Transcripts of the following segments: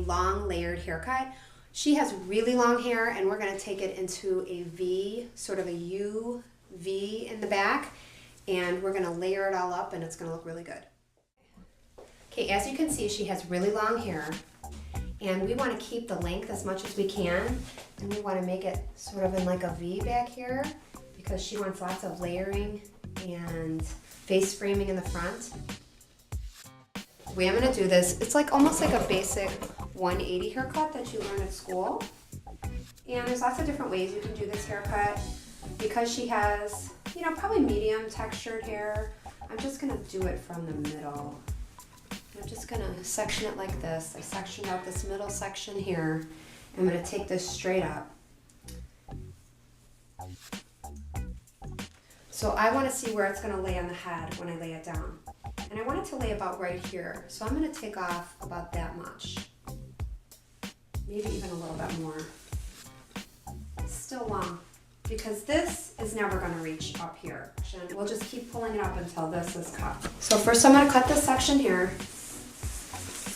long layered haircut. She has really long hair, and we're going to take it into a V, sort of a U V in the back, and we're going to layer it all up, and it's going to look really good. Okay, as you can see, she has really long hair, and we want to keep the length as much as we can, and we want to make it sort of in like a V back here because she wants lots of layering and face framing in the front. The way I'm going to do this, it's like almost like a basic 180 haircut that you learn at school. And there's lots of different ways you can do this haircut. Because she has, you know, probably medium textured hair, I'm just going to do it from the middle. I'm just going to section it like this. I sectioned out this middle section here. I'm going to take this straight up. So I want to see where it's going to lay on the head when I lay it down. And I want it to lay about right here. So I'm going to take off about that much. Maybe even a little bit more. It's still long because this is never going to reach up here. And we'll just keep pulling it up until this is cut. So first I'm going to cut this section here.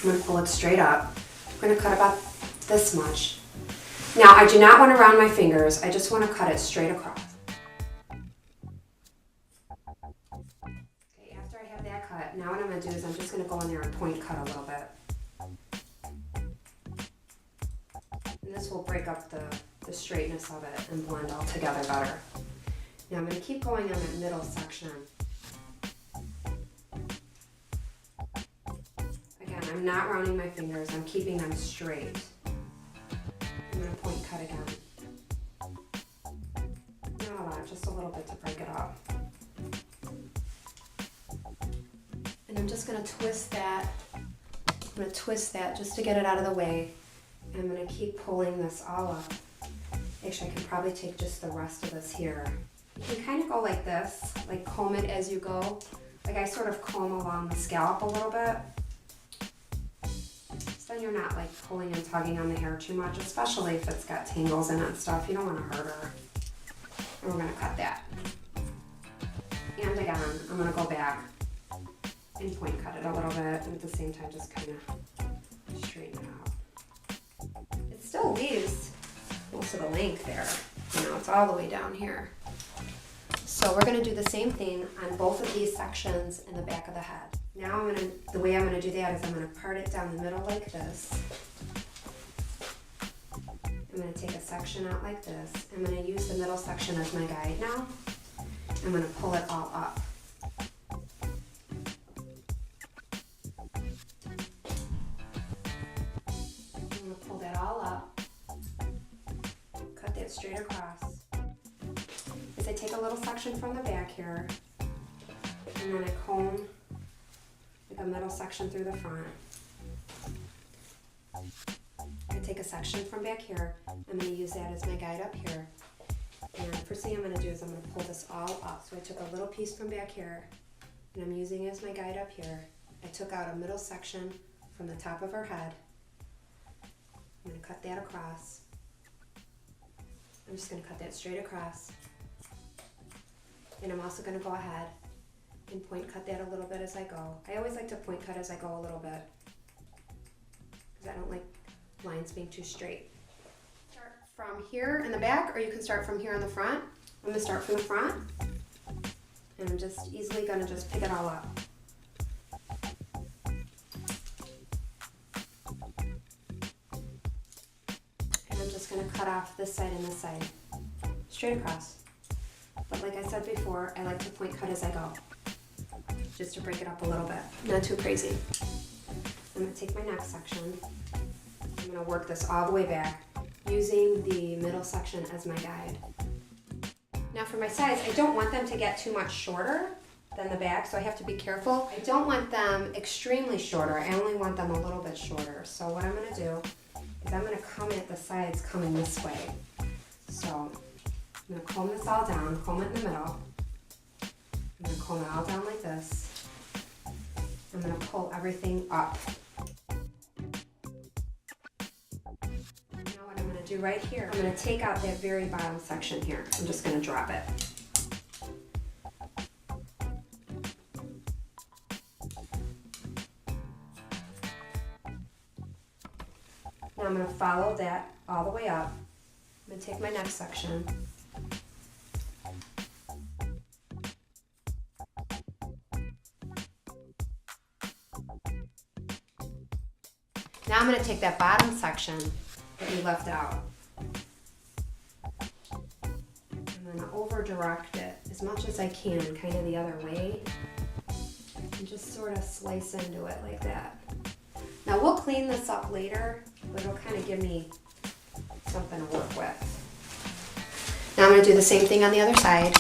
I'm going to pull it straight up. I'm going to cut about this much. Now I do not want to round my fingers. I just want to cut it straight across. Okay, after I have that cut, now what I'm going to do is I'm just going to go in there and point cut a little bit. And this will break up the straightness of it and blend all together better. Now I'm going to keep going on that middle section. Again, I'm not rounding my fingers, I'm keeping them straight. I'm going to point cut again. Not a lot, just a little bit to break it up. And I'm just going to twist that. I'm going to twist that just to get it out of the way. And I'm going to keep pulling this all up. Actually, I can probably take just the rest of this here. You can kind of go like this, like comb it as you go. Like I sort of comb along the scalp a little bit. So then you're not like pulling and tugging on the hair too much, especially if it's got tangles in it and stuff. You don't want to hurt her. And we're going to cut that. And again, I'm going to go back and point cut it a little bit, and at the same time just kind of straighten it out. It still leaves most of the length there. You know, it's all the way down here. So we're going to do the same thing on both of these sections in the back of the head. Now the way I'm going to do that is I'm going to part it down the middle like this. I'm going to take a section out like this. I'm going to use the middle section as my guide now. I'm going to pull it all up. I'm going to pull that all up. Cut that straight across. Is I take a little section from the back here, and then I comb like a middle section through the front. I take a section from back here. I'm going to use that as my guide up here. And first thing I'm going to do is I'm going to pull this all up. So I took a little piece from back here, and I'm using it as my guide up here. I took out a middle section from the top of her head. I'm going to cut that across. I'm just going to cut that straight across. And I'm also going to go ahead and point cut that a little bit as I go. I always like to point cut as I go a little bit because I don't like lines being too straight. Start from here in the back, or you can start from here in the front. I'm going to start from the front, and I'm just easily going to just pick it all up. And I'm just going to cut off this side and this side, straight across. But like I said before, I like to point cut as I go, just to break it up a little bit. Not too crazy. I'm going to take my next section. I'm going to work this all the way back, using the middle section as my guide. Now for my sides, I don't want them to get too much shorter than the back, so I have to be careful. I don't want them extremely shorter. I only want them a little bit shorter. So what I'm going to do is I'm going to come at the sides coming this way. So I'm going to comb this all down, comb it in the middle. I'm going to comb it all down like this. I'm going to pull everything up. Now what I'm going to do right here, I'm going to take out that very bottom section here. I'm just going to drop it. follow that all the way up. I'm going to take my next section. Now I'm going to take that bottom section that we left out. I'm going to over direct it as much as I can, kind of the other way. And just sort of slice into it like that. Now we'll clean this up later, but it'll kind of give me something to work with. Now I'm going to do the same thing on the other side.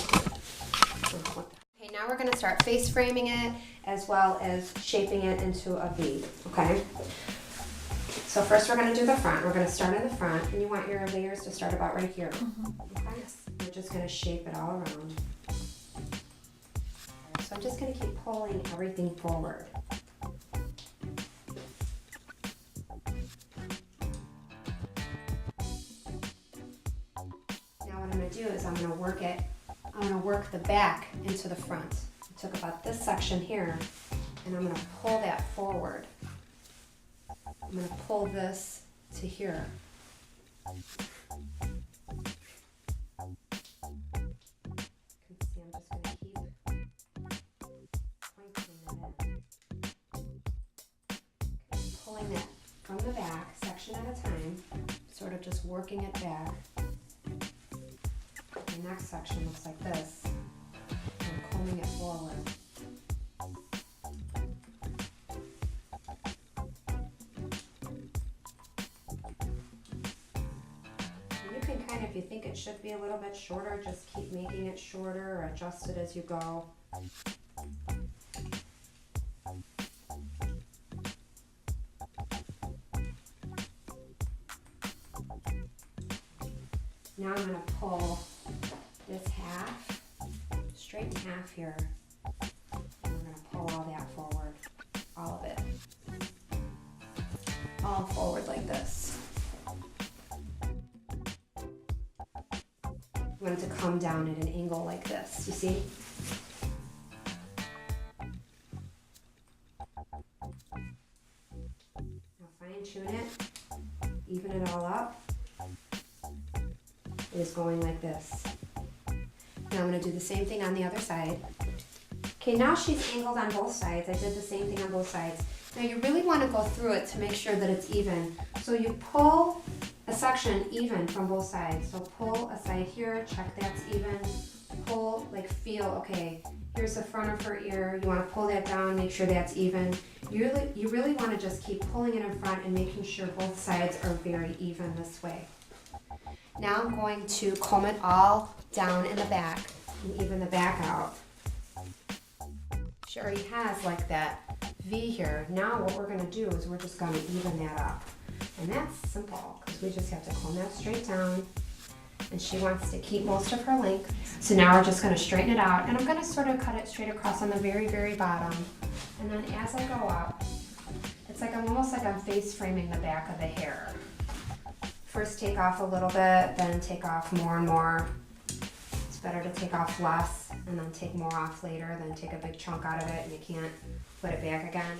Okay, now we're going to start face framing it as well as shaping it into a V, okay? So first we're going to do the front. We're going to start in the front, and you want your layers to start about right here. Okay? We're just going to shape it all around. So I'm just going to keep pulling everything forward. Now what I'm going to do is I'm going to work it. I'm going to work the back into the front. I took about this section here, and I'm going to pull that forward. I'm going to pull this to here. You can see I'm just going to keep pointing that in. Okay, pulling that from the back, section at a time, sort of just working it back. The next section looks like this. I'm combing it forward. If you think it should be a little bit shorter, just keep making it shorter or adjust it as you go. Now I'm going to pull this half, straight in half here. And I'm going to pull all that forward, all of it. All forward like this. I want it to come down at an angle like this, you see? Now fine tune it, even it all up. It is going like this. Now I'm going to do the same thing on the other side. Okay, now she's angled on both sides. I did the same thing on both sides. Now you really want to go through it to make sure that it's even. So you pull a section even from both sides. So pull a side here, check that's even. Pull, like feel, okay, here's the front of her ear. You want to pull that down, make sure that's even. You really want to just keep pulling it in front and making sure both sides are very even this way. Now I'm going to comb it all down in the back and even the back out. She already has like that V here. Now what we're going to do is we're just going to even that up. And that's simple because we just have to comb that straight down. And she wants to keep most of her length. So now we're just going to straighten it out. And I'm going to sort of cut it straight across on the very, very bottom. And then as I go up, it's like almost like I'm face framing the back of the hair. First take off a little bit, then take off more and more. It's better to take off less and then take more off later than take a big chunk out of it and you can't put it back again.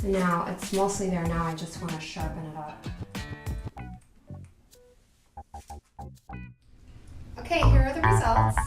Now it's mostly there now, I just want to sharpen it up. Okay, here are the results.